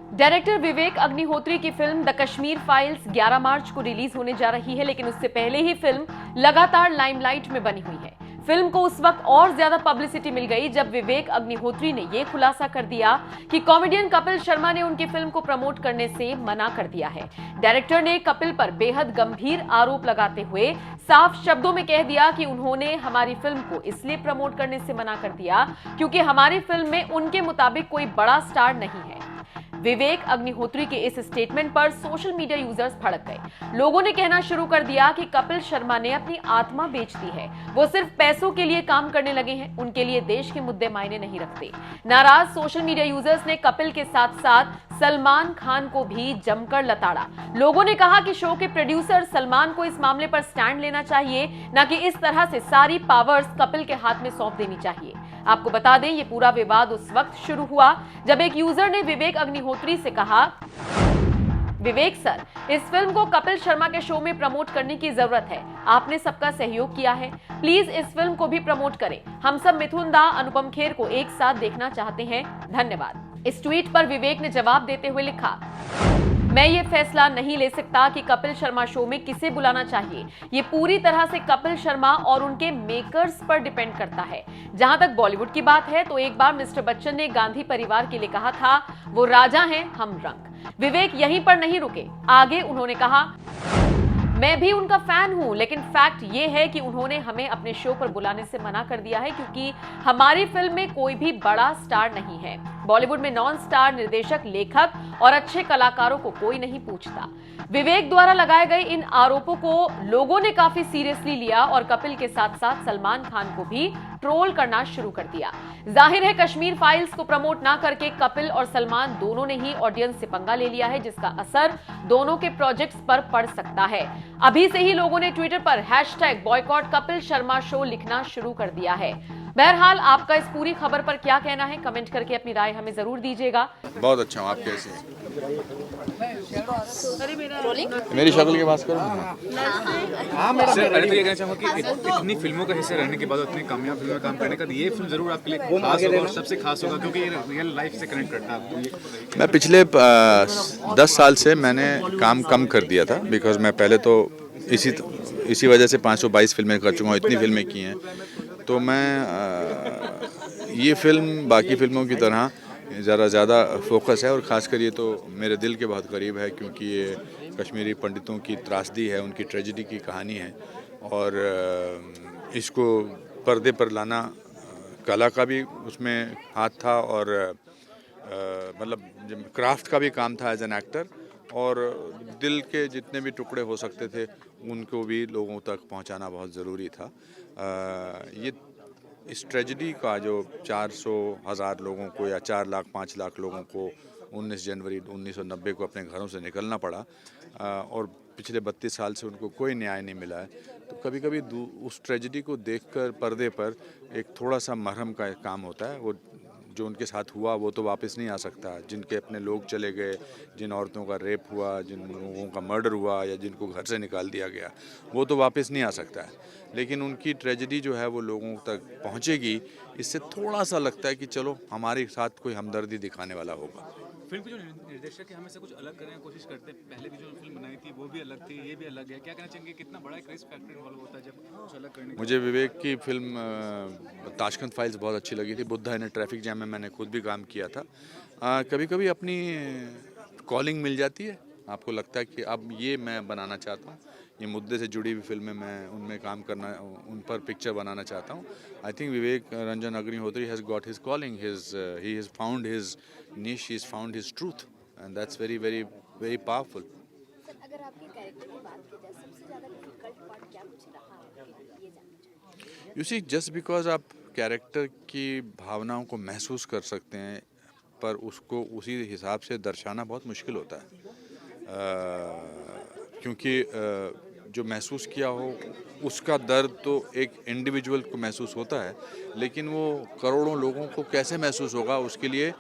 Director Vivek Agnihotri की film the Kashmir files 11 मार्च को release होने जा रही है, लेकिन उससे पहले ही फिल्म लगातार लाइमलाइट में बनी हुई है। फिल्म को उस वक्त और ज्यादा पब्लिसिटी मिल गई जब विवेक अग्निहोत्री ने यह खुलासा कर दिया कि कॉमेडियन कपिल शर्मा ने उनकी फिल्म को प्रमोट करने से मना कर दिया है। डायरेक्टर ने कपिल पर बेहद गंभीर आरोप लगाते हुए साफ शब्दों में कह दिया कि उन्होंने हमारी फिल्म को इसलिए प्रमोट करने से मना कर दिया क्योंकि हमारी फिल्म में उनके मुताबिक कोई बड़ा स्टार नहीं है। विवेक अग्निहोत्री के इस स्टेटमेंट पर सोशल मीडिया यूजर्स भड़क गए। लोगों ने कहना शुरू कर दिया कि कपिल शर्मा ने अपनी आत्मा बेच दी है, वो सिर्फ पैसों के लिए काम करने लगे हैं, उनके लिए देश के मुद्दे मायने नहीं रखते। नाराज सोशल मीडिया यूजर्स ने कपिल के साथ साथ सलमान खान को भी जमकर लताड़ा। लोगों ने कहा कि शो के प्रोड्यूसर सलमान को इस मामले पर स्टैंड लेना चाहिए, न कि इस तरह से सारी पावर्स कपिल के हाथ में सौंप देनी चाहिए। आपको बता दें, ये पूरा विवाद उस वक्त शुरू हुआ जब एक यूजर ने विवेक अग्निहोत्री से कहा, विवेक सर, इस फिल्म को कपिल शर्मा के शो में प्रमोट करने की जरूरत है। आपने सबका सहयोग किया है, प्लीज इस फिल्म को भी प्रमोट करें। हम सब मिथुन दा, अनुपम खेर को एक साथ देखना चाहते हैं, धन्यवाद। इस ट्वीट पर विवेक ने जवाब देते हुए लिखा, मैं ये फैसला नहीं ले सकता कि कपिल शर्मा शो में किसे बुलाना चाहिए। ये पूरी तरह से कपिल शर्मा और उनके मेकर्स पर डिपेंड करता है। जहां तक बॉलीवुड की बात है तो एक बार मिस्टर बच्चन ने गांधी परिवार के लिए कहा था, वो राजा हैं, हम रंक। विवेक यहीं पर नहीं रुके, आगे उन्होंने कहा, मैं भी उनका फैन हूं, लेकिन फैक्ट ये है कि उन्होंने हमें अपने शो पर बुलाने से मना कर दिया है क्योंकि हमारी फिल्म में कोई भी बड़ा स्टार नहीं है। बॉलीवुड में नॉन स्टार निर्देशक, लेखक और अच्छे कलाकारों को कोई नहीं पूछता। विवेक द्वारा लगाए गए इन आरोपों को लोगों ने काफी सीरियसली लिया और कपिल के साथ साथ सलमान खान को भी ट्रोल करना शुरू कर दिया। जाहिर है, कश्मीर फाइल्स को प्रमोट ना करके कपिल और सलमान दोनों ने ही ऑडियंस से पंगा ले लिया है, जिसका असर दोनों के प्रोजेक्ट्स पर पड़ सकता है। अभी से ही लोगों ने ट्विटर पर #बॉयकॉट कपिल शर्मा शो लिखना शुरू कर दिया है। बहरहाल, आपका इस पूरी खबर पर क्या कहना है, कमेंट करके अपनी राय हमें जरूर दीजिएगा। बहुत अच्छा हूँ, आप कैसे हैं? मेरी शक्ल की बात करो। सर, पहले तो ये कहना चाहूँगा कि इतनी फिल्मों का हिस्सा रहने के बाद इतनी कामयाब फिल्म में काम करने का ये फिल्म जरूर आपके लिए खास होगा और सबसे खास होगा क्योंकि ये रियल लाइफ से कनेक्ट करता है आपको। मैं पिछले 10 साल से मैंने काम कम कर दिया था, बिकॉज मैं पहले तो इसी वजह से 522 फिल्में कर चुका हूँ, इतनी फिल्में की हैं। तो मैं ये फिल्म बाकी फिल्मों की तरह ज़रा ज़्यादा फोकस है और ख़ासकर ये तो मेरे दिल के बहुत करीब है क्योंकि ये कश्मीरी पंडितों की त्रासदी है, उनकी ट्रेजेडी की कहानी है और इसको पर्दे पर लाना कला का भी उसमें हाथ था और मतलब क्राफ्ट का भी काम था एज एन एक्टर, और दिल के जितने भी टुकड़े हो सकते थे उनको भी लोगों तक पहुंचाना बहुत ज़रूरी था। ये इस ट्रेजेडी का जो 400,000 लोगों को या 4 लाख 5 लाख लोगों को 19 जनवरी 1990 को अपने घरों से निकलना पड़ा और पिछले 32 साल से उनको कोई न्याय नहीं मिला है, तो कभी कभी उस ट्रेजेडी को देखकर पर्दे पर एक थोड़ा सा मरहम का काम होता है। वो जो उनके साथ हुआ वो तो वापस नहीं आ सकता, जिनके अपने लोग चले गए, जिन औरतों का रेप हुआ, जिन लोगों का मर्डर हुआ या जिनको घर से निकाल दिया गया, वो तो वापस नहीं आ सकता है। लेकिन उनकी ट्रेजेडी जो है वो लोगों तक पहुंचेगी, इससे थोड़ा सा लगता है कि चलो हमारे साथ कोई हमदर्दी दिखाने वाला होगा। फिल्म के जो निर्देशक है हमेशा कुछ अलग करने की कोशिश करते हैं। पहले भी जो फिल्म बनाई थी वो भी अलग थी, ये भी अलग है। क्या कहना चाहेंगे, कितना बड़ा एक रिस्क फैक्टर इन्वॉल्व होता है जब कुछ अलग करने का? मुझे विवेक की फिल्म ताशकंद फाइल्स बहुत अच्छी लगी थी। बुद्धा इन ट्रैफिक जैम में मैंने खुद भी काम किया था। कभी कभी अपनी कॉलिंग मिल जाती है, आपको लगता है कि अब ये मैं बनाना चाहता हूँ, ये मुद्दे से जुड़ी हुई फिल्में मैं उनमें काम करना, उन पर पिक्चर बनाना चाहता हूँ। I think Vivek Ranjan Agnihotri has got his calling, he has found his niche, he's found his truth, and that's very very very powerful. अगर आपके कैरेक्टर की बात की जाए, सबसे ज़्यादा डिफिकल्ट पार्ट क्या कुछ रहा है, ये जानना चाहिए। You see, just because आप कैरेक्टर की भावनाओं को महसूस कर सकते हैं पर उसको उसी हिसाब से दर्शाना बहुत मुश्किल होता है, क्योंकि जो महसूस किया हो उसका दर्द तो एक इंडिविजुअल को महसूस होता है, लेकिन वो करोड़ों लोगों को कैसे महसूस होगा उसके लिए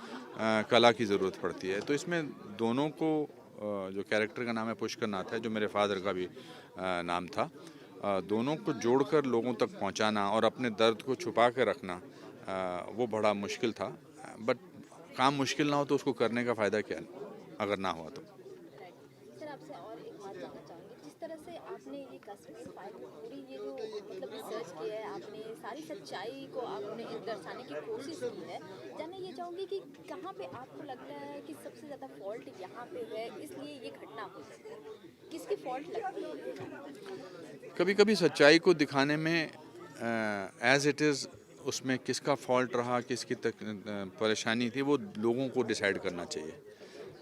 कला की ज़रूरत पड़ती है। तो इसमें दोनों को, जो कैरेक्टर का नाम है पुष्कर नाथ है, जो मेरे फादर का भी नाम था, दोनों को जोड़कर लोगों तक पहुंचाना और अपने दर्द को छुपा के रखना वो बड़ा मुश्किल था। बट काम मुश्किल ना हो तो उसको करने का फ़ायदा क्या है। अगर ना हुआ तो। सर आपसे और एक बात जानना चाहूँगी, जिस तरह से आपने ये कश्मीर फाइल में पूरी ये जो मतलब रिसर्च किया है, आपने सारी सच्चाई को आपने दर्शाने की कोशिश की है, जानना ये चाहूँगी कि कहाँ पे आपको लगता है कि सबसे ज़्यादा फॉल्ट यहाँ पे है, इसलिए ये घटना हुई है, किसकी फॉल्ट लगती है? कभी कभी सच्चाई को दिखाने में एज इट इज़ उसमें किसका फॉल्ट रहा, किसकी परेशानी थी, वो लोगों को डिसाइड करना चाहिए।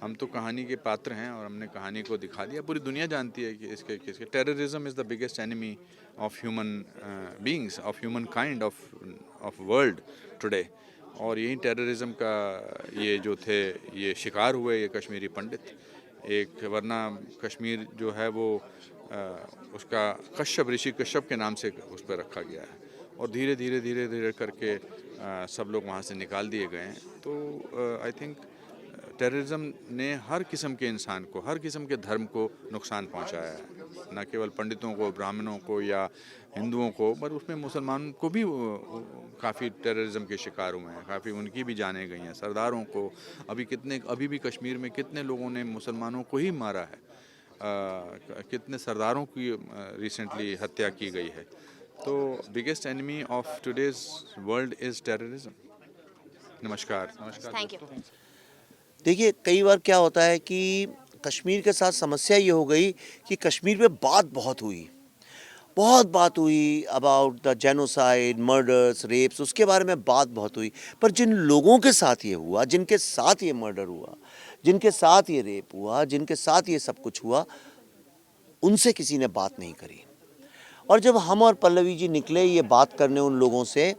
हम तो कहानी के पात्र हैं और हमने कहानी को दिखा दिया। पूरी दुनिया जानती है कि इसके किसके terrorism is the biggest enemy of human beings, of human kind, of world today. और यही टेररिज्म का ये जो थे ये शिकार हुए ये कश्मीरी पंडित। एक वरना कश्मीर जो है वो उसका कश्यप, ऋषि कश्यप के नाम से उस पर रखा गया है और धीरे धीरे धीरे धीरे करके सब लोग वहाँ से निकाल दिए गए हैं। तो आई थिंक टेररिज्म ने हर किस्म के इंसान को, हर किस्म के धर्म को नुकसान पहुंचाया है, न केवल पंडितों को, ब्राह्मणों को या हिंदुओं को, पर उसमें मुसलमान को भी काफ़ी टेररिज्म के शिकार हुए हैं, काफ़ी उनकी भी जानें गई हैं। सरदारों को अभी भी कश्मीर में कितने लोगों ने मुसलमानों को ही मारा है, कितने सरदारों की रिसेंटली हत्या की गई है। तो biggest enemy of today's world is terrorism. नमस्कार। Thank you. देखिए, कई बार क्या होता है कि कश्मीर के साथ समस्या ये हो गई कि कश्मीर पे बहुत बात हुई about the genocide, murders, rapes, उसके बारे में बात बहुत हुई। पर जिन लोगों के साथ ये हुआ, जिनके साथ ये मर्डर हुआ, जिनके साथ ये रेप हुआ, जिनके साथ ये सब कुछ हुआ, उनसे किसी ने बात नहीं करी। और जब हम और पल्लवी जी निकले ये बात करने उन लोगों से,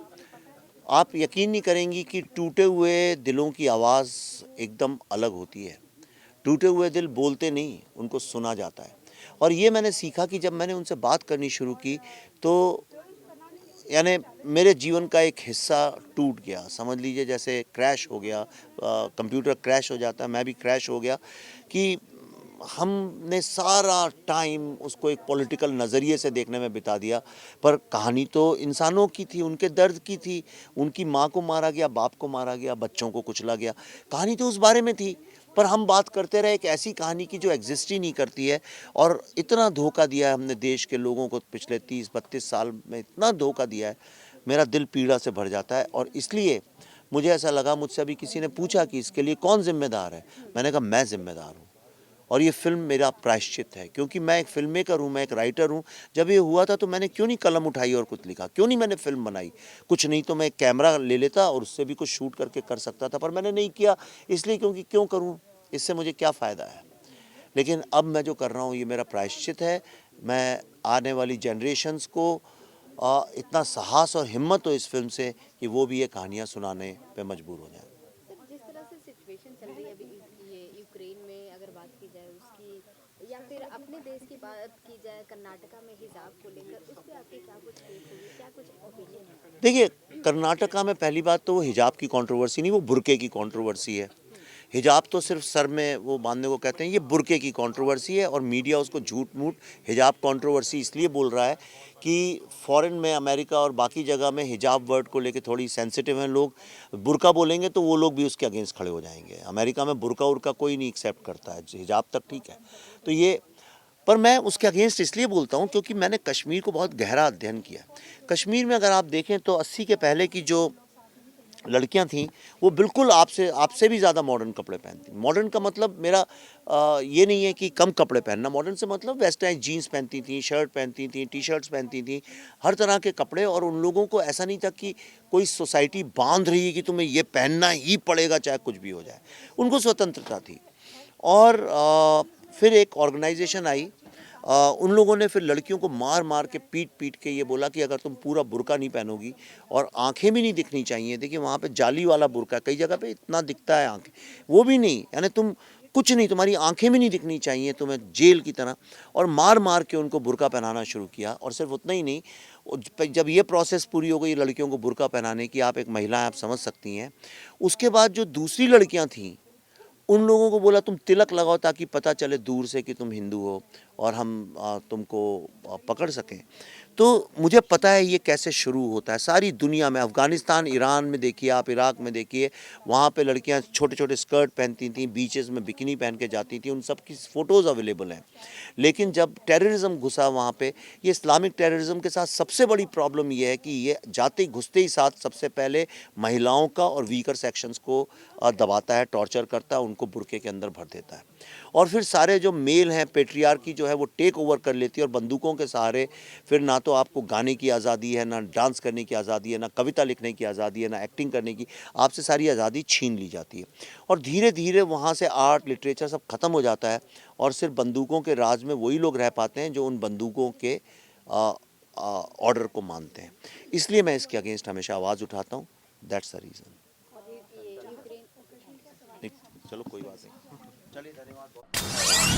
आप यकीन नहीं करेंगी कि टूटे हुए दिलों की आवाज़ एकदम अलग होती है। टूटे हुए दिल बोलते नहीं, उनको सुना जाता है। और ये मैंने सीखा कि जब मैंने उनसे बात करनी शुरू की तो यानी मेरे जीवन का एक हिस्सा टूट गया। समझ लीजिए जैसे क्रैश हो गया, कंप्यूटर क्रैश हो जाता है, मैं भी क्रैश हो गया कि हमने सारा टाइम उसको एक पॉलिटिकल नज़रिए से देखने में बिता दिया। पर कहानी तो इंसानों की थी, उनके दर्द की थी। उनकी माँ को मारा गया, बाप को मारा गया, बच्चों को कुचला गया। कहानी तो उस बारे में थी, पर हम बात करते रहे एक ऐसी कहानी की जो एग्जिस्ट ही नहीं करती है। और इतना धोखा दिया है हमने देश के लोगों को, पिछले 30-32 साल में इतना धोखा दिया है, मेरा दिल पीड़ा से भर जाता है। और इसलिए मुझे ऐसा लगा, मुझसे अभी किसी ने पूछा कि इसके लिए कौन जिम्मेदार है, मैंने कहा मैं जिम्मेदार हूँ। और ये फिल्म मेरा प्रायश्चित है, क्योंकि मैं एक फिल्म मेकर हूँ, मैं एक राइटर हूँ। जब ये हुआ था तो मैंने क्यों नहीं कलम उठाई और कुछ लिखा, क्यों नहीं मैंने फिल्म बनाई। कुछ नहीं तो मैं कैमरा ले लेता और उससे भी कुछ शूट करके कर सकता था, पर मैंने नहीं किया। इसलिए क्योंकि क्यों करूँ, इससे मुझे क्या फ़ायदा है। लेकिन अब मैं जो कर रहा हूँ ये मेरा प्रायश्चित है। मैं आने वाली जनरेशन्स को इतना साहस और हिम्मत हो इस फिल्म से कि वो भी ये कहानियाँ सुनाने पे मजबूर हो जाएं। सर जिस तरह से सिचुएशन चल रही है अभी ये यूक्रेन में, अगर बात की जाए उसकी, या फिर अपने देश की बात की जाए कर्नाटका में हिजाब को लेकर, उस पर आपकी क्या कुछ टेक होगी, क्या कुछ ओपिनियन है? देखिए, कर्नाटका में पहली बात तो वो हिजाब की कंट्रोवर्सी नहीं, वो बुर्के की कंट्रोवर्सी है। हिजाब तो सिर्फ सर में वो बांधने को कहते हैं, ये बुर्के की कंट्रोवर्सी है। और मीडिया उसको झूठ मूठ हिजाब कंट्रोवर्सी इसलिए बोल रहा है कि फॉरेन में, अमेरिका और बाकी जगह में हिजाब वर्ड को लेके थोड़ी सेंसिटिव हैं लोग। बुर्का बोलेंगे तो वो लोग भी उसके अगेंस्ट खड़े हो जाएंगे। अमेरिका में बुर्का उर्का कोई नहीं एक्सेप्ट करता है, हिजाब तक ठीक है। तो ये, पर मैं उसके अगेंस्ट इसलिए बोलता हूँ क्योंकि मैंने कश्मीर को बहुत गहरा अध्ययन किया। कश्मीर में अगर आप देखें तो 80 के पहले की जो लड़कियां थीं वो बिल्कुल आपसे भी ज़्यादा मॉडर्न कपड़े पहनती। मॉडर्न का मतलब मेरा ये नहीं है कि कम कपड़े पहनना, मॉडर्न से मतलब वेस्टर्न जीन्स पहनती थी, शर्ट पहनती थी, टी शर्ट्स पहनती थी, हर तरह के कपड़े। और उन लोगों को ऐसा नहीं था कि कोई सोसाइटी बांध रही है कि तुम्हें ये पहनना ही पड़ेगा चाहे कुछ भी हो जाए। उनको स्वतंत्रता थी। और फिर एक ऑर्गेनाइजेशन आई, उन लोगों ने फिर लड़कियों को मार मार के पीट के ये बोला कि अगर तुम पूरा बुर्का नहीं पहनोगी और आंखें भी नहीं दिखनी चाहिए। देखिए वहाँ पे जाली वाला बुर्का, कई जगह पे इतना दिखता है आंखें, वो भी नहीं, यानी तुम कुछ नहीं, तुम्हारी आंखें भी नहीं दिखनी चाहिए तुम्हें, जेल की तरह। और मार मार के उनको बुर्का पहनाना शुरू किया। और सिर्फ उतना ही नहीं, जब ये प्रोसेस पूरी हो गई लड़कियों को बुर्का पहनाने की, आप एक महिला हैं, आप समझ सकती हैं, उसके बाद जो दूसरी लड़कियाँ थीं उन लोगों को बोला तुम तिलक लगाओ ताकि पता चले दूर से कि तुम हिंदू हो और हम तुमको पकड़ सकें। तो मुझे पता है ये कैसे शुरू होता है। सारी दुनिया में, अफ़गानिस्तान, ईरान में देखिए आप, इराक में देखिए, वहाँ पे लड़कियाँ छोटे छोटे स्कर्ट पहनती थीं, बीचेस में बिकिनी पहन के जाती थी, उन सब की फ़ोटोज़ अवेलेबल हैं। लेकिन जब टेररिज्म घुसा वहाँ पे, ये इस्लामिक टेररिज्म के साथ सबसे बड़ी प्रॉब्लम ये है कि ये जाते घुसते ही साथ सबसे पहले महिलाओं का और वीकर सेक्शंस को दबाता है, टॉर्चर करता है, उनको बुर्के के अंदर भर देता है। और फिर सारे जो मेल हैं, पेट्रियार्की जो है वो टेक ओवर कर लेती है और बंदूकों के सहारे फिर ना तो आपको गाने की आज़ादी है, ना डांस करने की आज़ादी है, ना कविता लिखने की आज़ादी है, ना एक्टिंग करने की, आपसे सारी आज़ादी छीन ली जाती है। और धीरे धीरे वहाँ से आर्ट, लिटरेचर सब ख़त्म हो जाता है और सिर्फ बंदूकों के राज में वही लोग रह पाते हैं जो उन बंदूकों के ऑर्डर को मानते हैं। इसलिए मैं इसके अगेंस्ट हमेशा आवाज़ उठाता हूँ। That's the reason. और ये यूक्रेन चलो कोई बात नहीं, चलिए, धन्यवाद।